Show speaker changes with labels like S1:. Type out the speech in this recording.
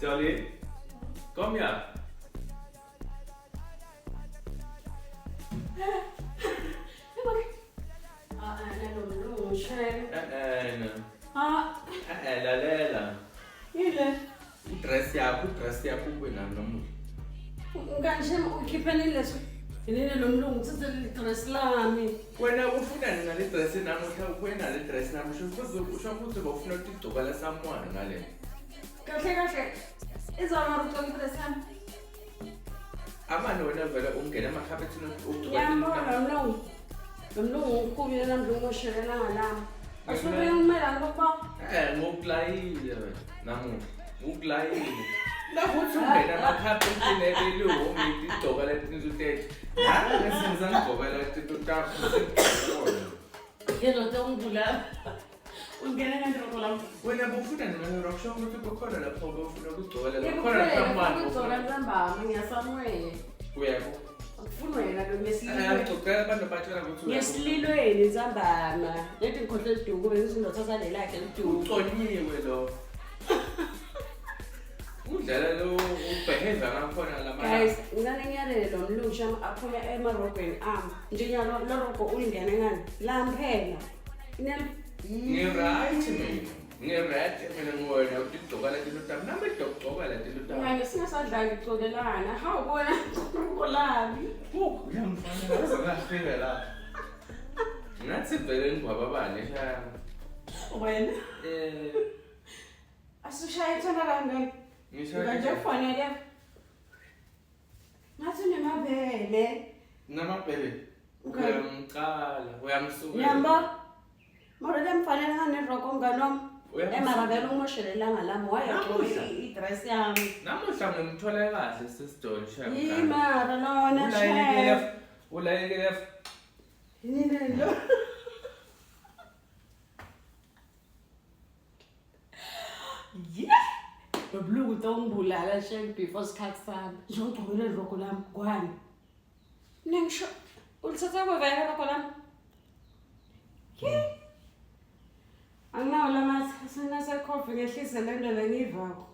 S1: Charlie, come here. Lalela.
S2: Yile.
S1: Dress yakho kuwena nomuntu.
S2: Nganje ukhipheni leso. Yini lo mlungu uthathe le dress lami.
S1: Wena ufuna ngale dress namuhla ukwena le dress namuhla usho ukuthi bofuna ukugcoka la someone ngale.
S2: Kahle. Izona ukugcoka dress yami.
S1: Amanje wena vele ungena emakhabethini ugcoka.
S2: Yambona lo mlungu ukhulu namhlanje ngoshelela ngalama. Asuke ngimela ngoba
S1: ngokulayile wena namuhla. Ukulayile. Nakuthi ungena emakhabethini ebelu umithi igcoka letinto utethe. Hayi ngesinza ngigcoka letinto takho.
S2: Yelo tongula. Ungena ngandro la.
S1: Wena bufuna nalo rockshow ukuthi kukhona lapho bufuna ukugcoka la.
S2: Khona someone ukugcoka nzamba ngiyasamwele.
S1: Uyabo.
S2: Akufuna wena lo
S1: Ngicocela abantu batshela ukuthi
S2: ngesililweni nzambama. Lethi ngikhohle iduku bese ngizothatha le lakhe iduku.
S1: uconyiwe lo. Udlala lo ubeheza ngakhona lama.
S2: Guys, ngane ngiyalele lo mlusha aphume emarobheni njenga lo rogo ulingene ngani lamphela
S1: Ngiright mina ngibona ukuthi igcoka letinto tami nami igcoka letinto tami.
S2: Ngane singasadlali icokelana hawubona ukolabi
S1: uyangifana ngazongafika la. Ngathi vele ngibababane shaya.
S2: Wena asushaye thona kangani nganje kufanele ngathi nemabele
S1: namabhele uyamsuka
S2: yamba mara lemfanele ngane roko nganom emarabela umoshelela ngalami wayaqoqa idress yami
S1: namuhla ngimthola kahle sisidol shaya
S2: imara lona shaya
S1: ulayekele
S2: yini lo Bobluku tongibulala shame before sikhathi sami. Ngizogcobela iroko lami kwani. Nengisho ulithatha kwevela iroko lami. Anginawo lamathi sinase coffee ngehlise le nto le ngivako.